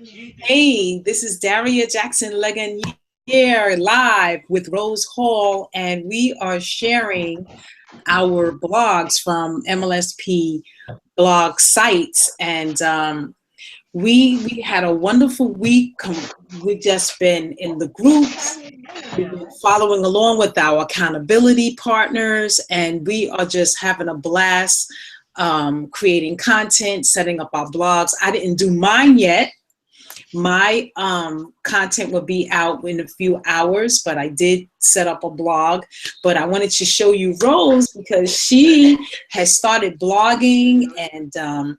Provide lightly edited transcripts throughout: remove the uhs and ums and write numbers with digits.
Hey, this is Daria Jackson Legan here live with Rose Hall, and we are sharing our blogs from MLSP blog sites. And we had a wonderful week. We've just been in the groups. We've been following along with our accountability partners, and we are just having a blast creating content, setting up our blogs. I didn't do mine yet. My content will be out in a few hours, but I did set up a blog. But I wanted to show you Rose because she has started blogging, and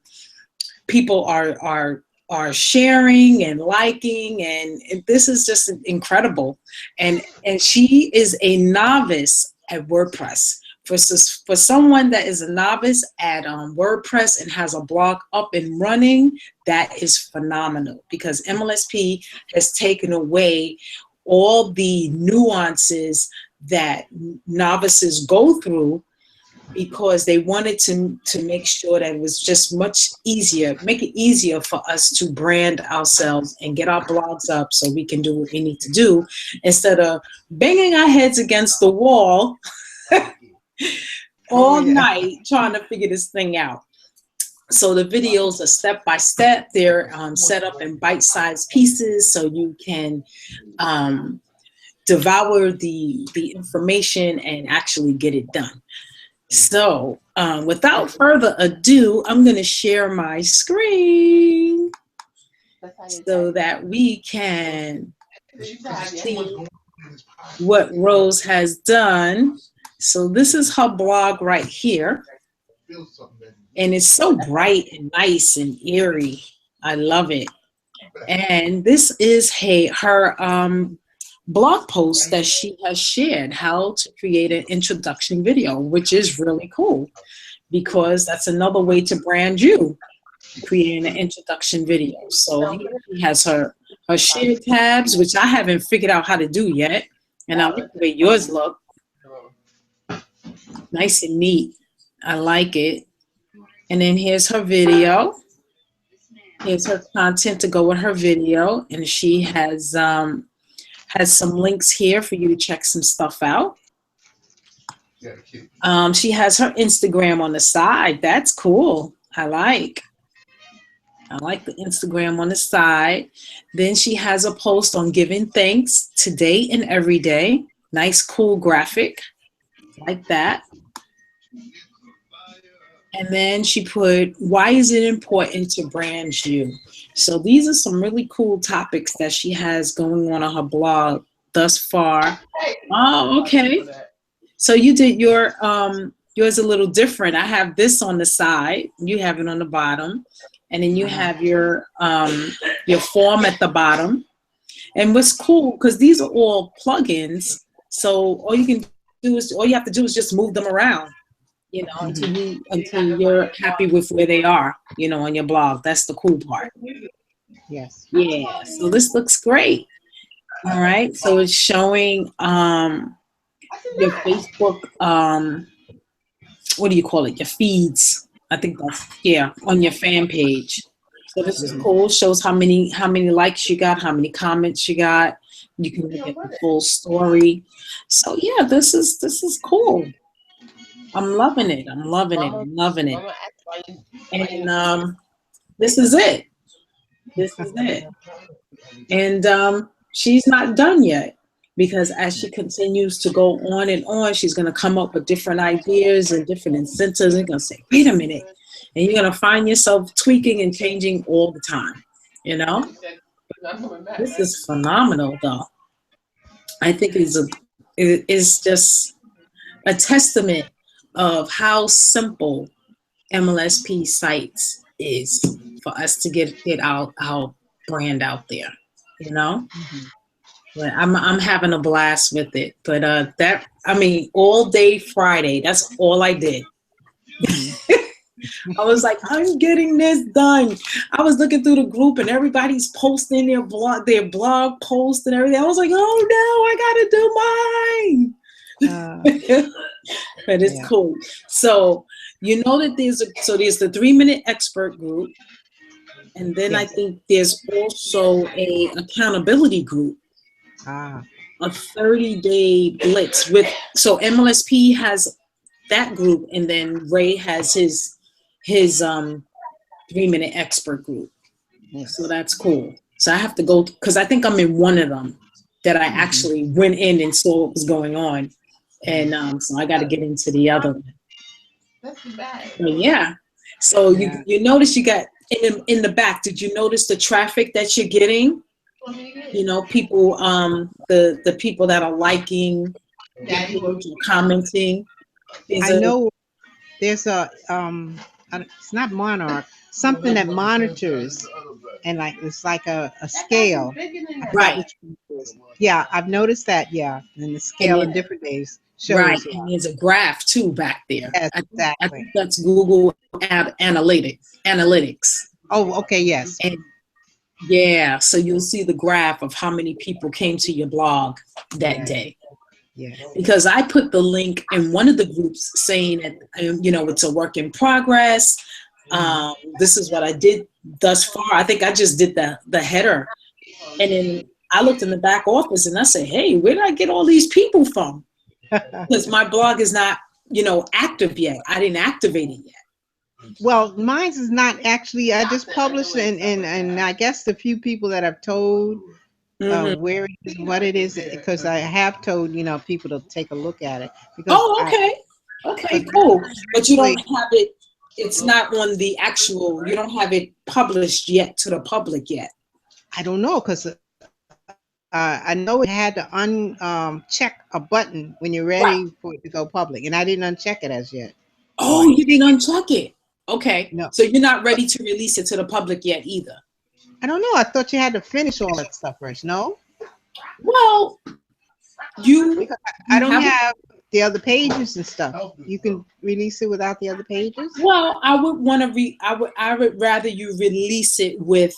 people are sharing and liking, and this is just incredible. And she is a novice at WordPress. For someone that is a novice at WordPress and has a blog up and running, that is phenomenal, because MLSP has taken away all the nuances that novices go through, because they wanted to make sure that it was just much easier, make it easier for us to brand ourselves and get our blogs up so we can do what we need to do, instead of banging our heads against the wall all night trying to figure this thing out. So the videos are step by step. They're set up in bite-sized pieces so you can devour the information and actually get it done. So without further ado, I'm going to share my screen so that we can see what Rose has done. So this is her blog right here, and it's so bright and nice and eerie. I love it. And this is her blog post that she has shared, how to create an introduction video, which is really cool, because that's another way to brand you, creating an introduction video. So here she has her share tabs, which I haven't figured out how to do yet, and I like the way yours look. Nice and neat. I like it. And then here's her video. Here's her content to go with her video, and she has some links here for you to check some stuff out. She has her Instagram on the side. That's cool. I like the Instagram on the side. Then she has a post on giving thanks today and every day. Nice, cool graphic like that. And then she put, why is it important to brand you? So these are some really cool topics that she has going on her blog thus far. Oh, okay. So you did yours a little different. I have this on the side. You have it on the bottom. And then you have your form at the bottom. And what's cool, because these are all plugins, so all you have to do is just move them around, until you're happy with where they are, on your blog. That's the cool part. Yes. Yeah. So this looks great. All right. So it's showing your Facebook, what do you call it? Your feeds. I think that's, on your fan page. So this is cool. Shows how many likes you got, how many comments you got. You can look at the full story. So yeah, this is cool. I'm loving it. I'm loving it. I'm loving it. And this is it. This is it. And she's not done yet, because as she continues to go on and on, she's going to come up with different ideas and different incentives. And going to say, wait a minute. And you're going to find yourself tweaking and changing all the time. This is phenomenal, though. I think it is just a testament of how simple MLSP sites is for us to get our brand out there, But I'm having a blast with it. But all day Friday, that's all I did. I was like, I'm getting this done. I was looking through the group and everybody's posting their blog posts and everything. I was like, oh no, I gotta do mine. But it's cool. So that there's the 3-minute expert group, And then I Yes. think there's also a accountability group, Ah. a 30-day blitz with, so MLSP has that group, and then Ray has his 3-minute expert group. So Yes. that's cool. So I have to go because I think I'm in one of them that I actually went in and saw what was going on, and so I got to get into the other one. That's bad. But yeah. So Yeah. you notice you got in the back. Did you notice the traffic that you're getting? You know, people, the people that are liking, commenting. There's I a know there's a it's not monarch, something that monitors, and like it's like a scale. I forgot right, which one it is. Yeah, I've noticed that. Yeah, and the and scale then in different days right, shows. Yeah. and there's a graph too back there. Yes, I exactly. think that's Google Analytics. Oh, okay. Yes. And yeah, so you'll see the graph of how many people came to your blog that Yes. day. Yes. Because I put the link in one of the groups saying that, you know, it's a work in progress. This is what I did thus far. I think I just did the header. And then I looked in the back office and I said, hey, where did I get all these people from? Because my blog is not, you know, active yet. I didn't activate it yet. Well, mine is not actually. I just published, and I guess the few people that I've told Hmm. where it is, what it is, because I have told people to take a look at it because Oh, I okay. Okay, because cool. But you don't actually have it, it's not on the actual, you don't have it published yet to the public yet. I don't know because I know it had to check a button when you're Right. ready for it to go public, and I didn't uncheck it as yet. So Oh, you didn't uncheck it. Okay. no, So you're not ready to release it to the public yet either. I don't know. I thought you had to finish all that stuff first. No, Well, you because I you don't have it. have the other pages and stuff. You can release it without the other pages. Well, I would want to I would rather you release it with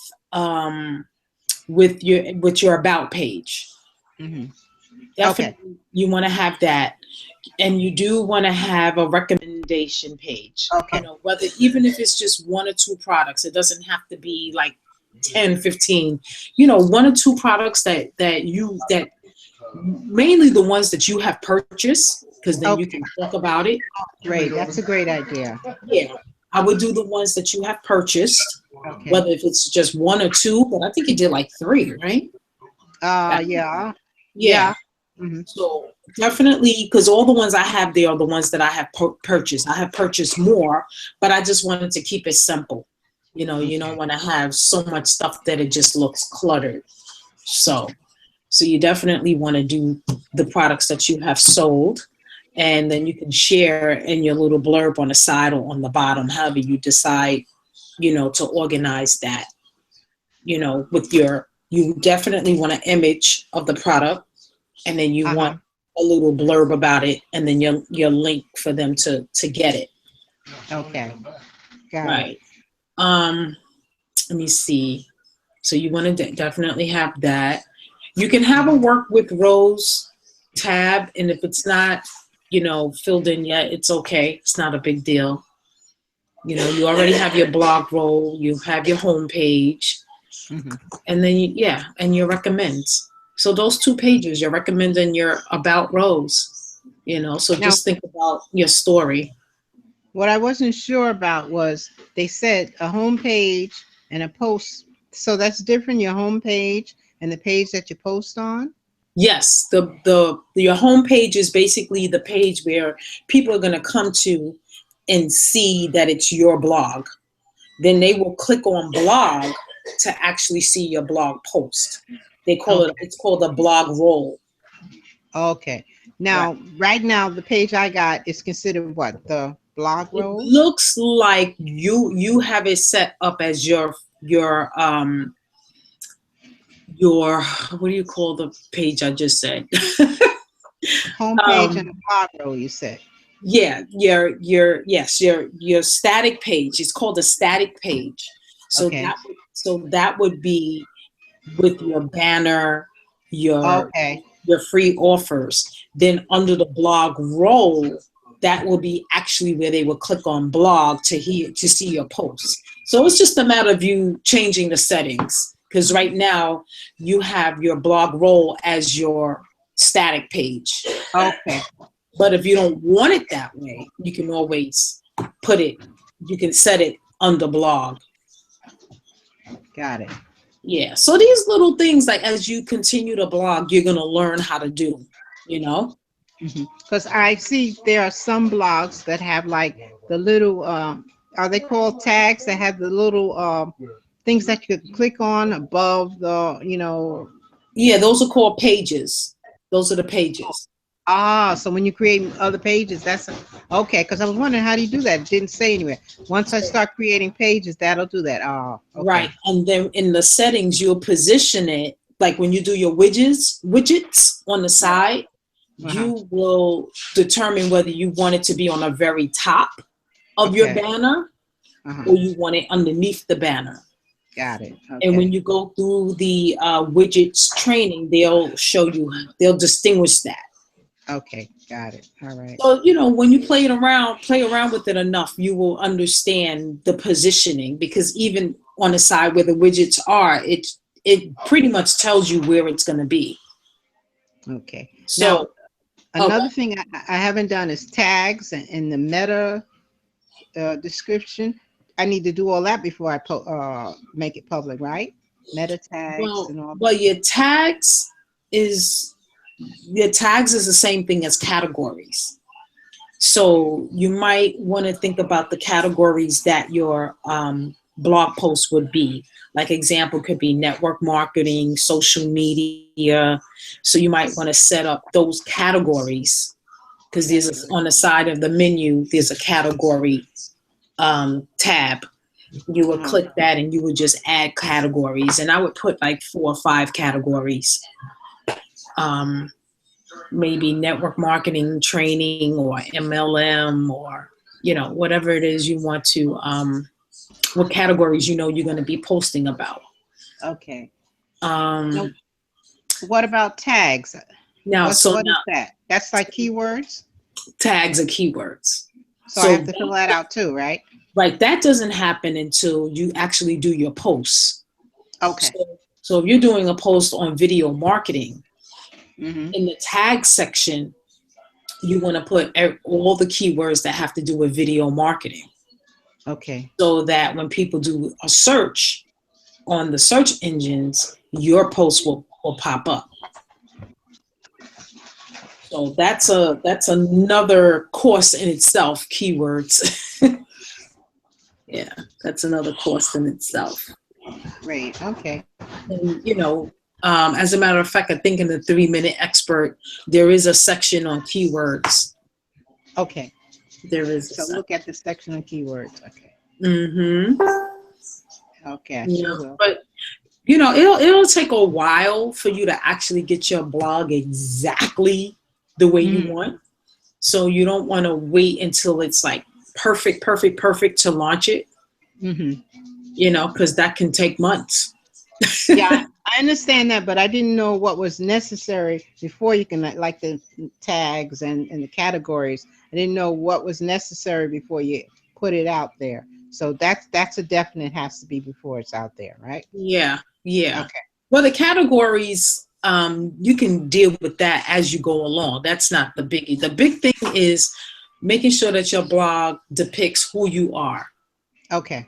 your about page. Hmm. Okay. Definitely you want to have that. And you do want to have a recommendation page. You Okay. know, whether even if it's just one or two products, it doesn't have to be like 10, 15. You know, one or two products that mainly the ones that you have purchased, because then you Okay. can talk about it. Great. That's a great idea. Yeah. I would do the ones that you have purchased, Okay. whether if it's just one or two, but I think you did like three, right? Yeah. Yeah. Yeah. Hmm. So definitely, because all the ones I have there are the ones that I have purchased. I have purchased more, but I just wanted to keep it simple. You know, you don't Okay. want to have so much stuff that it just looks cluttered. So you definitely want to do the products that you have sold, and then you can share in your little blurb on the side or on the bottom, however you decide, you know, to organize that. You know, you definitely want an image of the product, and then you Uh-huh. want a little blurb about it, and then your link for them to get it. Okay. Got it. Right. Um, let me see. So you want to definitely have that. You can have a work with Rose tab, and if it's not, you know, filled in yet, it's okay. It's not a big deal. You know, you already have your blog roll, you have your home page, Hmm. and then and your recommends. So those two pages, your recommend and your about Rose. You know, so Now, just think about your story. what I wasn't sure about was they said a home page and a post. So that's different, your home page and the page that you post on? Yes, the your home page is basically the page where people are going to come to and see that it's your blog. Then they will click on blog to actually see your blog post. They call it, Okay. it's called a blog roll. Okay. Right. Now, right now, the page I got is considered what? The blog It roll? looks like you have it set up as your what do you call the page I just said? Home page and um the blog roll, you said. yeah, your static page. It's called a static page. So Okay. that would be with your banner, your Okay. your free offers. Then under the blog roll, that will be actually where they will click on blog to see your posts. So it's just a matter of you changing the settings, because right now you have your blog roll as your static page. Okay. But if you don't want it that way, you can always you can set it under blog. Got it. Yeah. So these little things, like as you continue to blog, you're going to learn how to do, you know? Because I see there are some blogs that have like the little, are they called tags that have the little things that you could click on above the, Yeah, those are called pages. Those are the pages. so when you create other pages, that's okay. Because I was wondering, how do you do that? It didn't say anywhere. Once I start creating pages, that'll do that. Oh, okay. Right. And then in the settings, you'll position it, like when you do your widgets on the side, you will determine whether you want it to be on the very top of your banner or you want it underneath the banner. Got it. Okay. And when you go through the widgets training, they'll distinguish that. Okay, got it. All right. So, when you play around with it enough, you will understand the positioning, because even on the side where the widgets are, it pretty much tells you where it's going to be. Okay. So now, another thing I haven't done is tags and the meta description. I need to do all that before I make it public, right? Meta tags and all that. Well, your tags is the same thing as categories. So you might want to think about the categories that your blog post would be. Like example could be network marketing, social media. So you might want to set up those categories, because there's on the side of the menu, there's a category tab. You would click that and you would just add categories. And I would put like 4 or 5 categories. Maybe network marketing training or MLM or, whatever it is you want to, what categories you're going to be posting about. Okay. What about tags? What is that? That's like keywords? Tags are keywords. So I have to fill that out too, right? Right. That doesn't happen until you actually do your posts. Okay. So if you're doing a post on video marketing, in the tag section, you want to put all the keywords that have to do with video marketing. Okay. So that when people do a search on the search engines, your post will pop up. So that's another course in itself, keywords. Yeah, that's another course in itself. Great. Okay. And, as a matter of fact, I think in the 3-Minute Expert, there is a section on keywords. Okay. There is. So look at the section on keywords. Okay. Okay. I sure will. But it'll take a while for you to actually get your blog exactly the way you want. So you don't want to wait until it's like perfect to launch it. Because that can take months. Yeah, I understand that, but I didn't know what was necessary before you can, like the tags and the categories. I didn't know what was necessary before you put it out there. So that's a definite has to be before it's out there, right? Yeah. Okay. Well, the categories, you can deal with that as you go along. That's not the biggie. The big thing is making sure that your blog depicts who you are. Okay.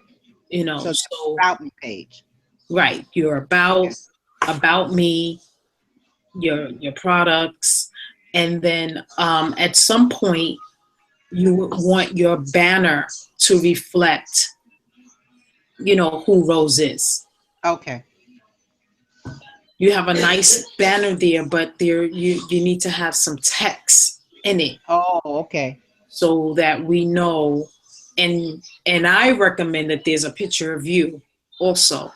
So about me page. Right. Your about me, your products. And then at some point you would want your banner to reflect, who Rose is. Okay. You have a nice banner there, but you need to have some text in it. Oh, okay. So that we know, and I recommend that there's a picture of you also.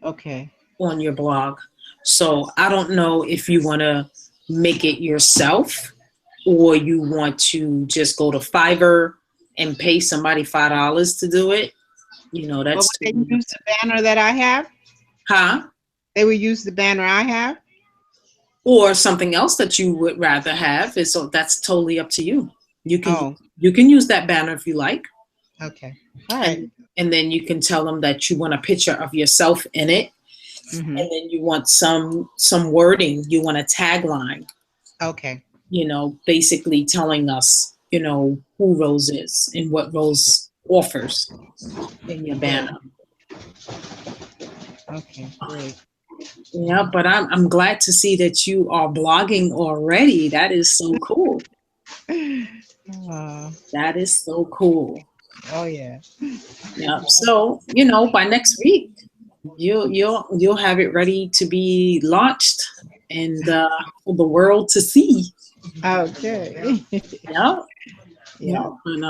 Okay. On your blog. So I don't know if you want to make it yourself or you want to just go to Fiverr and pay somebody $5 to do it. That's. They use the banner that I have? Huh? They would use the banner I have? Or something else that you would rather have. So that's totally up to you. You can use that banner if you like. Okay. All right. and then you can tell them that you want a picture of yourself in it, Mm-hmm. and then you want some wording. You want a tagline. Okay. Basically telling us, who Rose is and what Rose offers in your banner. Okay, great. Yeah, but I'm glad to see that you are blogging already. That is so cool. That is so cool. Oh yeah. Yeah. So, by next week, you'll have it ready to be launched and for the world to see. Okay. Yeah. Yeah. And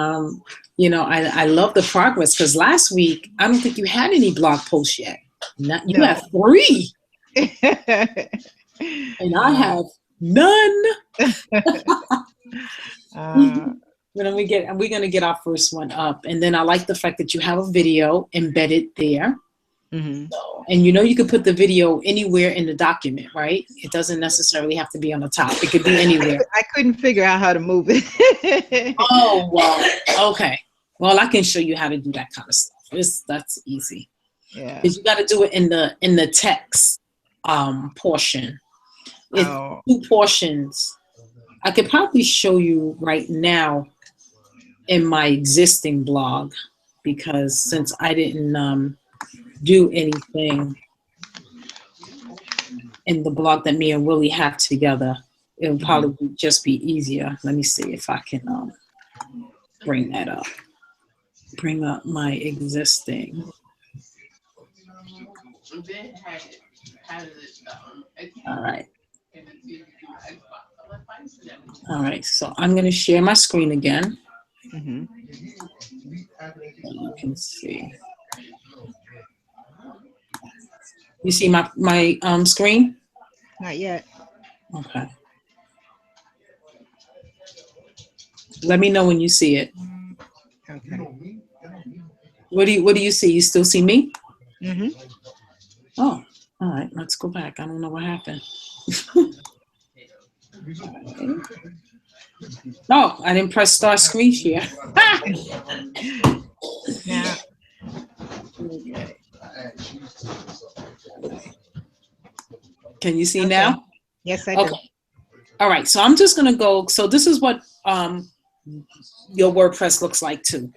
I love the progress because last week I don't think you had any blog posts yet. You No. have 3, and I have none. We're gonna get our first one up, and then I like the fact that you have a video embedded there. Mm-hmm. And you can put the video anywhere in the document, right? It doesn't necessarily have to be on the top. It could be anywhere. I couldn't figure out how to move it. Oh, well, okay. Well, I can show you how to do that kind of stuff. That's easy. Yeah. Because you got to do it in the text portion. It's 2 portions. I could probably show you right now in my existing blog, because since I didn't do anything in the blog that me and Willie have together, it'll probably just be easier. Let me see if I can bring that up. Bring up my existing. All right. All right, so I'm going to share my screen again. Mm-hmm. And you can see. You see my screen? Not yet. Okay. Let me know when you see it. Okay. What do you see? You still see me? Mm-hmm. Oh, all right. Let's go back. I don't know what happened. Oh, I didn't press start screen share. Yeah. Okay. Can you see now? Yes, I do. Okay. All right. So I'm just gonna go. So this is what your WordPress looks like too.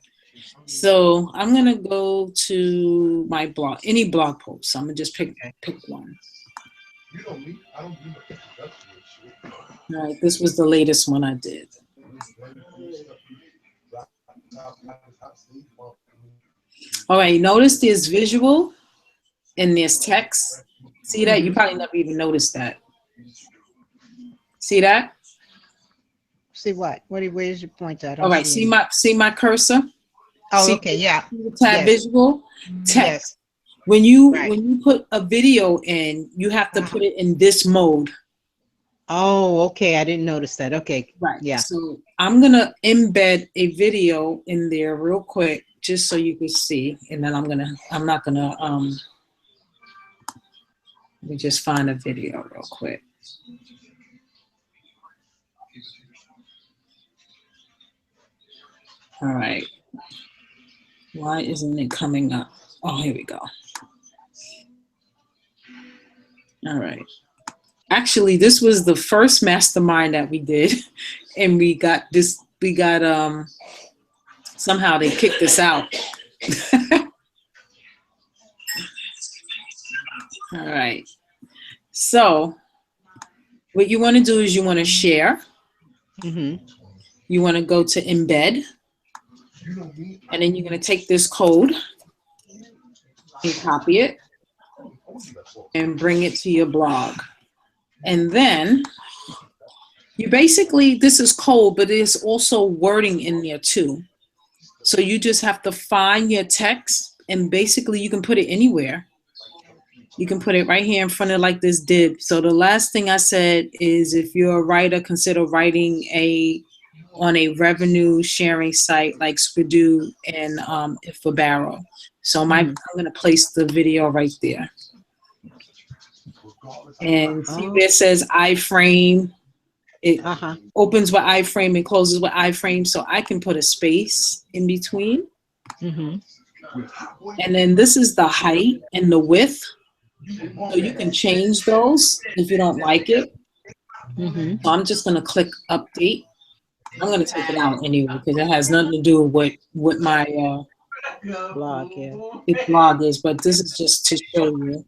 So I'm gonna go to my blog, any blog post. So I'm gonna just pick one. All right. This was the latest one I did. All right. Notice there's visual and there's text. See that? You probably never even noticed that. See that? See what? Where's your pointer? All right. See my cursor? Oh, see, okay. Yeah. Tab visual, text. Yes. When you put a video in, you have to put it in this mode. Oh, okay. I didn't notice that. Okay. Right. Yeah. So I'm gonna embed a video in there real quick, just so you can see, and then I'm not gonna let me just find a video real quick. All right. Why isn't it coming up? Oh, here we go. All right. Actually, this was the first mastermind that we did, and somehow they kicked us out. All right. So what you want to do is you want to share. Mm-hmm. You want to go to embed. And then you're going to take this code and copy it and bring it to your blog. And then you basically, this is code, but there's also wording in there too. So you just have to find your text, and basically you can put it anywhere. You can put it right here in front of like this div. So the last thing I said is, if you're a writer, consider writing on a revenue sharing site like Squidoo and Ifabaro. So I'm going to place the video right there. And see where it says iframe. It opens with iframe and closes with iframe. So I can put a space in between. Mm-hmm. And then this is the height and the width. So you can change those if you don't like it. Mm-hmm. So I'm just going to click update. I'm going to take it out anyway because it has nothing to do with what my Blog, yeah. blog is, but this is just to show you.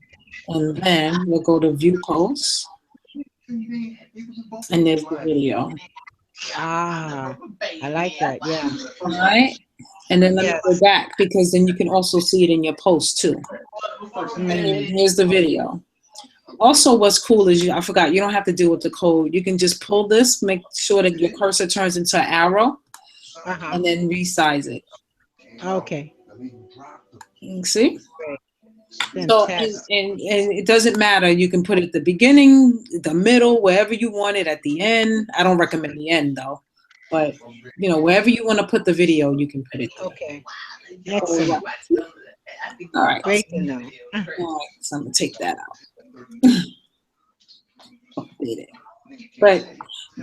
And then we'll go to view posts, and there's the video. Ah, I like that. Yeah. All right. And then let me Yes. go back because then you can also see it in your post too. And then here's the video. Also, what's cool is I forgot, you don't have to deal with the code. You can just pull this, make sure that your cursor turns into an arrow, and then resize it. Okay. You see? Great. So, Fantastic. and it doesn't matter. You can put it at the beginning, the middle, wherever you want it, at the end. I don't recommend the end though, but you know, wherever you want to put the video, you can put it there. Okay. Excellent. All right. Great to know. All right. So I'm gonna take that out. Update it. But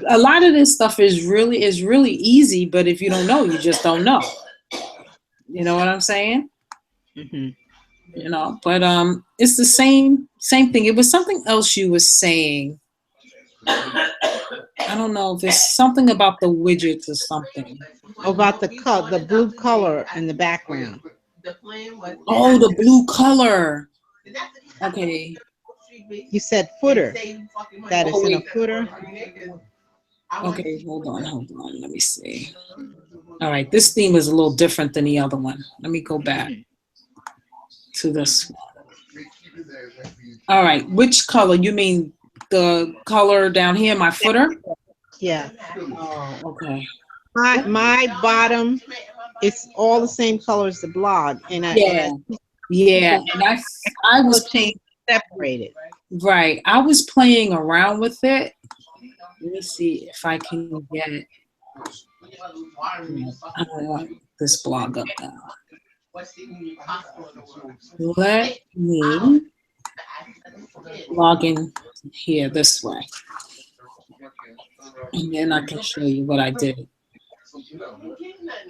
a lot of this stuff is really easy, but if you don't know, you just don't know. You know what I'm saying? Mm-hmm. You know, but it's the same thing. It was something else you were saying. I don't know if it's something about the widgets or something. About the blue color in the background. Oh, the blue color. Okay. You said footer. That is Oh, in a wait. footer. Okay, hold on. Let me see. All right, this theme is a little different than the other one. Let me go back to this one. All right, which color? You mean the color down here, my footer? Yeah. Oh, okay. My bottom, it's all the same color as the blog, and Yeah. And I was playing separated. right. I was playing around with it. Let me see if I can get it. I don't want this blog up now. Let me log in here this way. And then I can show you what I did.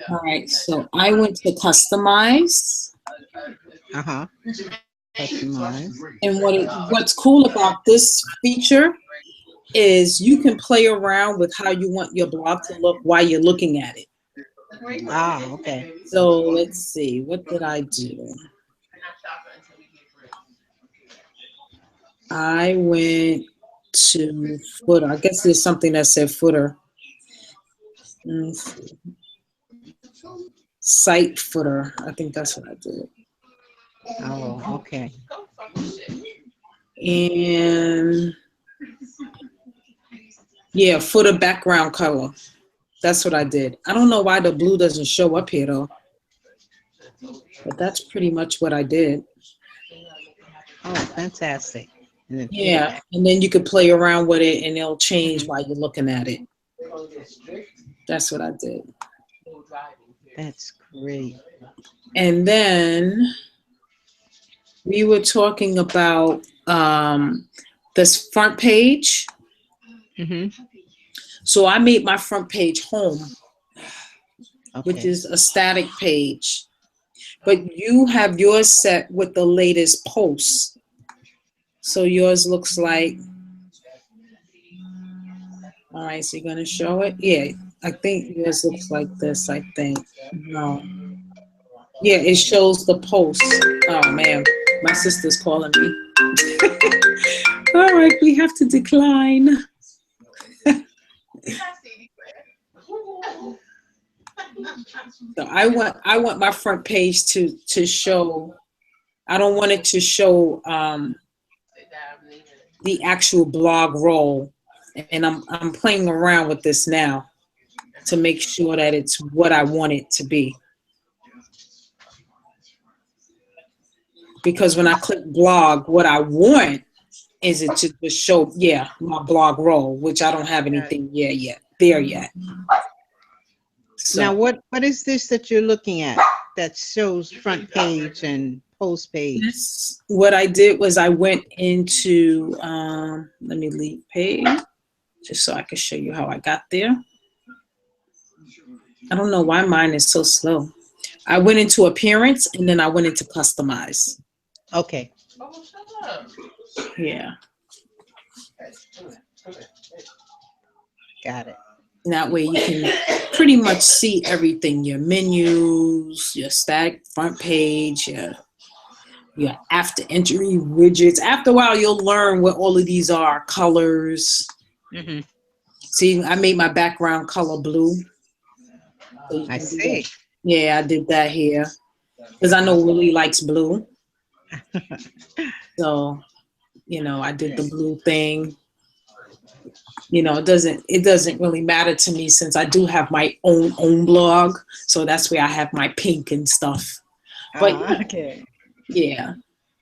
All right, so I went to customize. Customize. And what's cool about this feature is you can play around with how you want your blog to look while you're looking at it. Ah, okay. So let's see, what did I do? I went to footer. I guess there's something that said footer. Site footer. I think that's what I did. Oh, okay. And yeah, footer background color. That's what I did. I don't know why the blue doesn't show up here though. But that's pretty much what I did. Oh, fantastic. Yeah, and then you could play around with it and it'll change while you're looking at it. That's what I did. That's great. And then we were talking about this front page. Mm-hmm. So I made my front page home, which Okay. is a static page. But you have yours set with the latest posts. So yours looks like, all right, so you're going to show it? Yeah, I think yours looks like this, I think. No. Yeah, it shows the post. Oh, man, my sister's calling me. All right, we have to decline. So I want my front page to show. I don't want it to show the actual blog role, and I'm playing around with this now to make sure that it's what I want it to be. Because when I click blog, what I want is it to just show, yeah, my blog role, which I don't have anything there yet. So, now, what is this that you're looking at that shows front page and post page? What I did was I went into, let me leave page, just so I can show you how I got there. I don't know why mine is so slow. I went into appearance and then I went into customize. Okay. Oh, shut up. Yeah. Got it. That way you can pretty much see everything, your menus, your static front page, your after entry widgets. After a while, you'll learn what all of these are, colors. Hmm. See, I made my background color blue. So you I can do see. that. Yeah, I did that here because I know Willie likes blue. So, I did the blue thing. It doesn't really matter to me since I do have my own blog. So that's where I have my pink and stuff. But Okay. yeah.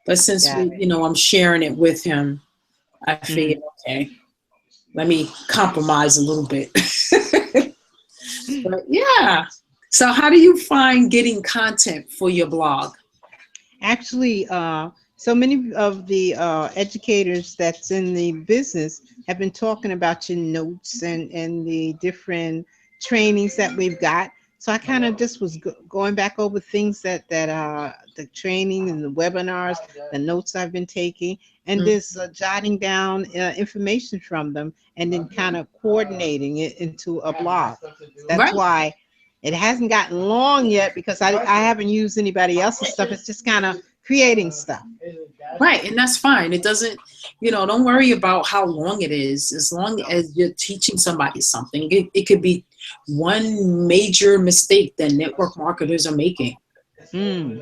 But since Got it. I'm sharing it with him, I Mhm. figured, okay, let me compromise a little bit. But yeah. So how do you find getting content for your blog? Actually, so many of the educators that's in the business have been talking about your notes and the different trainings that we've got. So I kind of just was going back over things that the training and the webinars, the notes I've been taking, and Mm. just jotting down information from them, and then kind of coordinating it into a blog. That's Right. why it hasn't gotten long yet because I haven't used anybody else's stuff. It's just kind of creating stuff. Right. And that's fine. It doesn't, don't worry about how long it is. As long as you're teaching somebody something, it could be one major mistake that network marketers are making, Mm.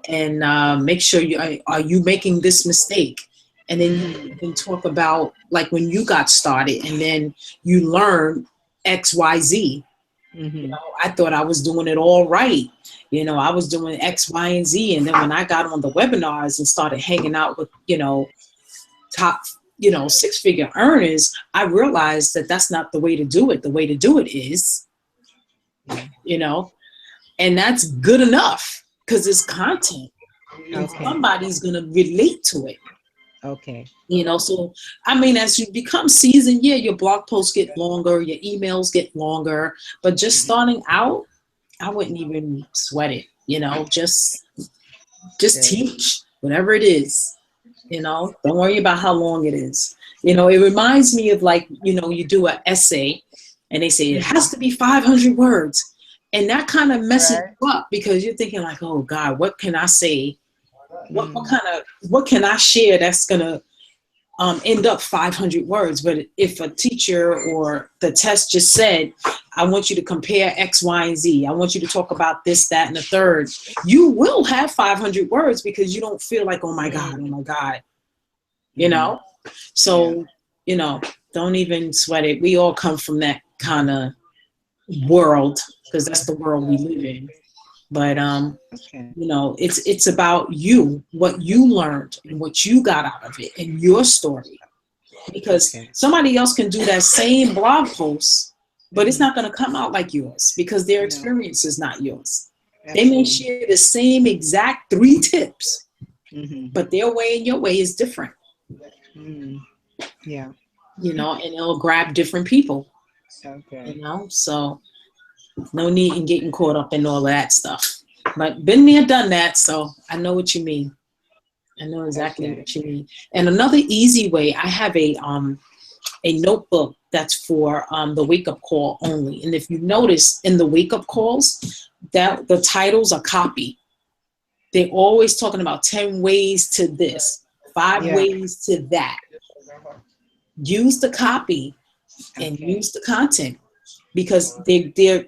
and make sure are you making this mistake? And then you Mm. can talk about like when you got started and then you learn XYZ. Hmm. I thought I was doing it all right. I was doing X, Y, and Z. And then when I got on the webinars and started hanging out with, top, six-figure earners, I realized that that's not the way to do it. The way to do it is, you know, and that's good enough because it's content and Okay. somebody's going to relate to it. Okay. So I mean, as you become seasoned, yeah, your blog posts get longer, your emails get longer, but just starting out, I wouldn't even sweat it, just Good. teach whatever it is, don't worry about how long it is. It reminds me of like, you do an essay and they say it has to be 500 words. And that kind of messes Right. you up because you're thinking like, oh God, what can I say? Mm. What can I share that's gonna end up 500 words? But if a teacher or the test just said, I want you to compare X, Y, and Z, I want you to talk about this, that, and the third, you will have 500 words because you don't feel like, oh my God, you know? Yeah. So, don't even sweat it. We all come from that kind of world because that's the world we live in. But Okay. it's about you, what you learned and what you got out of it and your story. Because Okay. somebody else can do that same blog post, but it's Mhm. not going to come out like yours because their No, experience is not yours. They may absolutely. share the same exact 3 tips, Hmm. but their way and your way is different, Mm. Yeah. and it'll grab different people, Okay. so no need in getting caught up in all of that stuff. But been there, done that, so I know what you mean. I know exactly Okay. what you mean. And another easy way, I have a notebook that's for the wake up call only. And if you notice in the wake up calls, that the titles are copied. They're always talking about 10 ways to this, 5 Yeah. ways to that. Use the copy and Okay. use the content because they're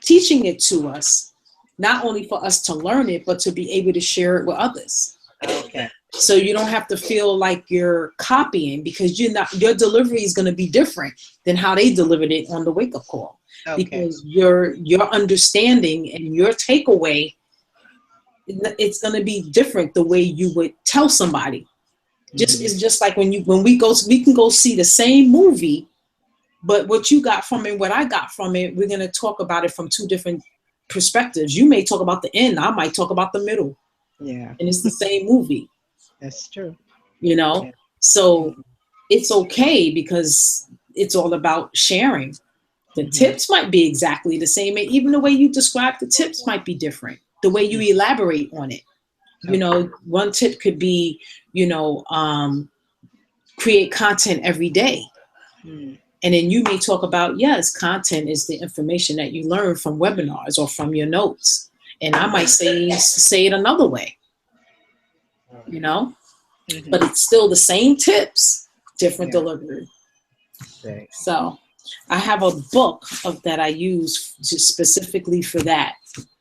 teaching it to us, not only for us to learn it, but to be able to share it with others. Okay. So you don't have to feel like you're copying because your delivery is going to be different than how they delivered it on the wake up call Okay. because your understanding and your takeaway, it's going to be different the way you would tell somebody. Hmm. It's just like when we can go see the same movie, but what you got from it, what I got from it, we're going to talk about it from 2 different perspectives. You may talk about the end, I might talk about the middle, Yeah. and it's the same movie. That's true. you Yeah. know so Mhm. it's okay because it's all about sharing. The tips might be exactly the same. And even the way you describe the tips might be different. The way you elaborate on it. You know, one tip could be, you know, create content every day. And then you may talk about, yes, content is the information that you learn from webinars or from your notes. And I might say it another way, you know, but it's still the same tips, different delivery. Right. So I have a book that I use just specifically for that.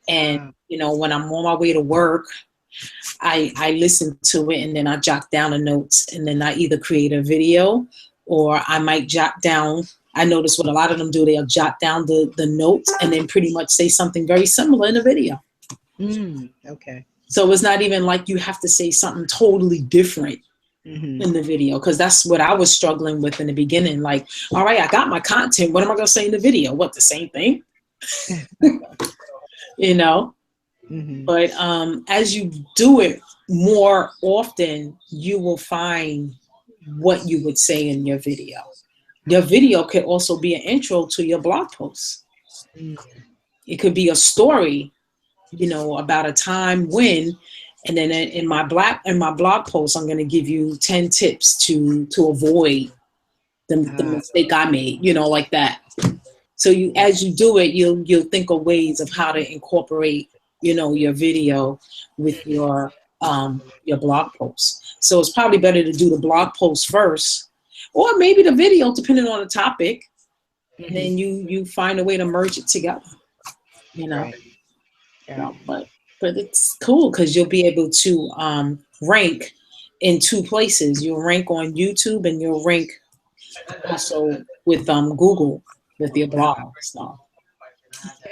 And, you know, when I'm on my way to work, I listen to it and then I jot down the notes, and then I either create a video or I might jot down. I notice what a lot of them do, they'll jot down the notes and then pretty much say something very similar in the video. Okay. So it's not even like you have to say something totally different in the video, because that's what I was struggling with in the beginning. Like, all right, I got my content. What am I going to say in the video? What, the same thing? You know? But as you do it more often, you will find what you would say in your video. Your video could also be an intro to your blog post. It could be a story, you know, about a time when, and then in my blog post, I'm going to give you 10 tips to avoid the mistake I made, you know, like that. So you, as you do it, you'll think of ways of how to incorporate, you know, your video with your blog post. So it's probably better to do the blog post first, or maybe the video, depending on the topic. And then you find a way to merge it together, you know. Right. You know, but it's cool because you'll be able to rank in two places. You'll rank on YouTube, and you'll rank also with Google with your blog. So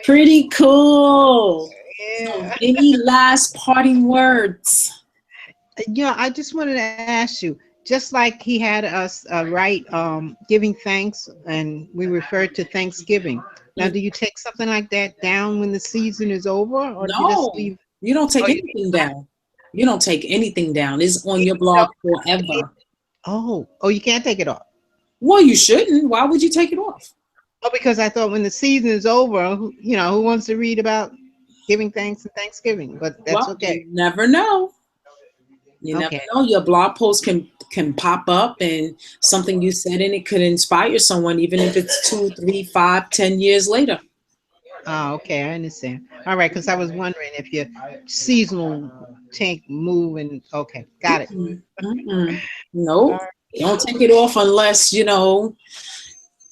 pretty cool. Yeah. So, any last parting words? Yeah, I just wanted to ask you, just like he had us write giving thanks, and we referred to Thanksgiving. Now, do you take something like that down when the season is over, or do you just leave? You don't take anything down. You don't take anything down. It's on your blog forever. Oh, you can't take it off. Well, you shouldn't. Why would you take it off? Oh, because I thought when the season is over, you know, who wants to read about giving thanks and Thanksgiving? But that's okay. You never know. You never know. Your blog post can pop up, and something you said in it could inspire someone, even if it's 2, 3, 5, 10 years later. Oh, okay, I understand. All right, because I was wondering if your seasonal move and okay, got it. Nope. Don't take it off unless you know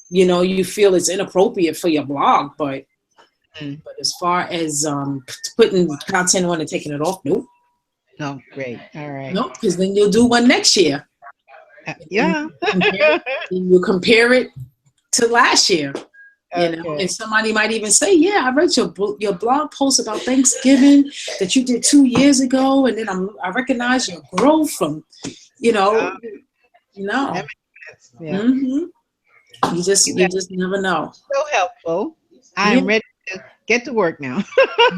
you feel it's inappropriate for your blog. But as far as putting content on and taking it off, nope. No, great. All right. Nope, because then you'll do one next year. Yeah. You compare it to last year. You know, and somebody might even say, "Yeah, I read your blog post about Thanksgiving that you did 2 years ago, and then I recognize your growth from, you know." Yeah. You just never know. So helpful. I'm ready to get to work now.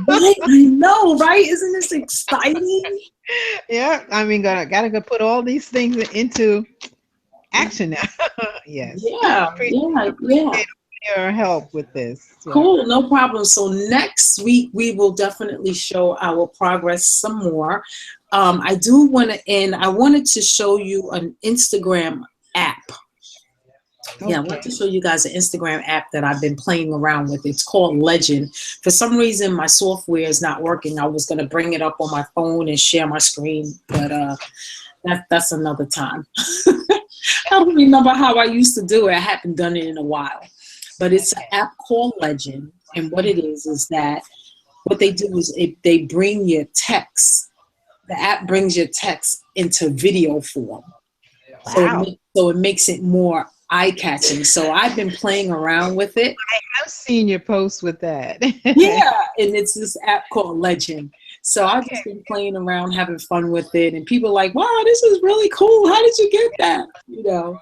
Right? I know, right? Isn't this exciting? Yeah, I mean, gotta go put all these things into action now. Yes. Yeah. Appreciate your help with this. So. Cool, no problem. So next week we will definitely show our progress some more. I do want to end. I wanted to show you an Instagram app. Okay. Yeah, I want to show you guys an Instagram app that I've been playing around with. It's called Legend. For some reason, my software is not working. I was going to bring it up on my phone and share my screen, but that's another time. I don't remember how I used to do it. I haven't done it in a while. But it's an app called Legend. And what it is that what they do is they bring your text. The app brings your text into video form. Wow. So it makes it more eye-catching. So I've been playing around with it. I have seen your posts with that. Yeah, and it's this app called Legend. So I've just been playing around, having fun with it, and people are like, "Wow, this is really cool. How did you get that?" You know.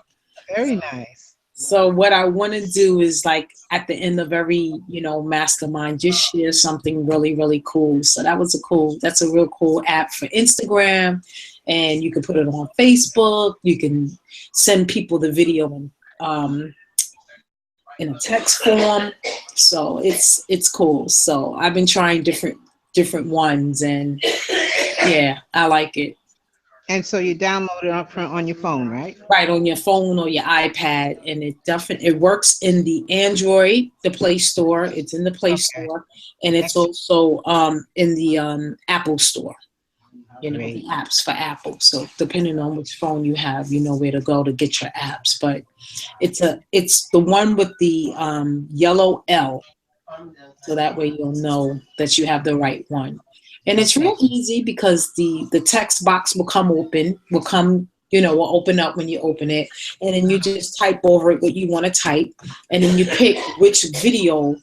Very nice. So what I want to do is, like, at the end of every, mastermind, just share something really, really cool. So that's a real cool app for Instagram, and you can put it on Facebook. You can send people the video in a text form. So it's cool. So I've been trying different ones, and yeah, I like it. And so you download it up front on your phone, right? Right on your phone or your iPad, and it works in the Android, the Play Store. It's in the Play Okay. Store, and it's Excellent. also in the Apple Store. You know, the Great. apps for Apple. So depending on which phone you have, you know where to go to get your apps. But it's the one with the yellow L, so that way you'll know that you have the right one. And it's Okay. real easy because the text box will open up when you open it, and then you just type over it what you want to type, and then you pick which video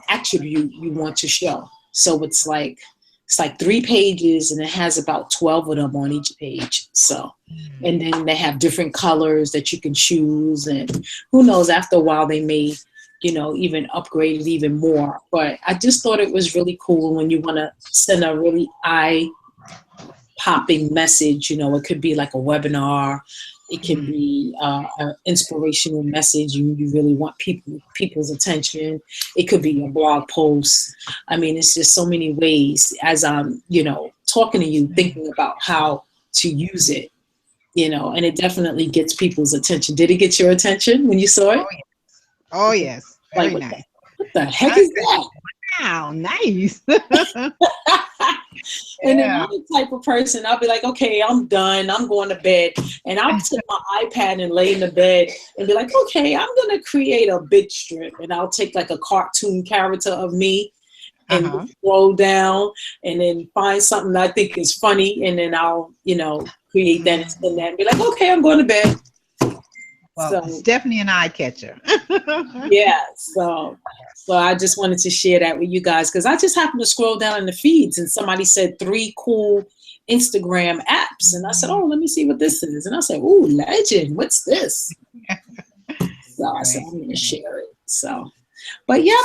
attribute you want to show. So it's like 3 pages, and it has about 12 of them on each page. So, and then they have different colors that you can choose, and who knows, after a while they may, even upgrade it even more. But I just thought it was really cool when you want to send a really eye popping message. It could be like a webinar. It can be an inspirational message. You really want people's attention. It could be a blog post. I mean, it's just so many ways. As I'm, talking to you, thinking about how to use it. And it definitely gets people's attention. Did it get your attention when you saw it? Oh yes. Oh yes. Like, Very nice. what the heck is that? Wow, nice. And then Yeah. I'm the type of person, I'll be like, okay, I'm done. I'm going to bed. And I'll take my iPad and lay in the bed and be like, okay, I'm going to create a bit strip. And I'll take like a cartoon character of me and Uh-huh. scroll down and then find something that I think is funny. And then I'll, create that and send that and be like, okay, I'm going to bed. Well, So it's definitely an eye catcher. yeah, so I just wanted to share that with you guys because I just happened to scroll down in the feeds and somebody said 3 cool Instagram apps, and I said, oh, let me see what this is, and I said, ooh, legend, what's this? So I said, I'm going to share it. So, but yeah,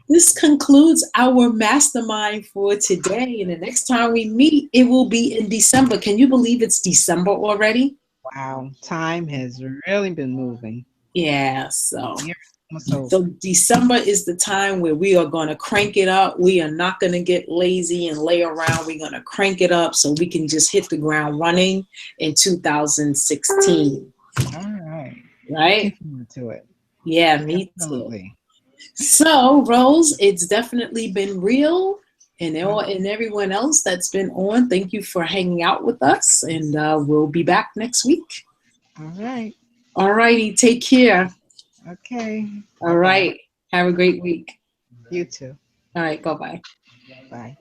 this concludes our mastermind for today, and the next time we meet, it will be in December. Can you believe it's December already? Wow, time has really been moving. Yeah, so. Year almost over. So December is the time where we are going to crank it up. We are not going to get lazy and lay around. We're going to crank it up so we can just hit the ground running in 2016. All right. Right? Looking forward to it. Yeah, me too. Absolutely. So, Rose, it's definitely been real. And everyone else that's been on, thank you for hanging out with us. And we'll be back next week. All right. All righty. Take care. Okay. All right. Have a great week. You too. All right. Bye-bye. Bye.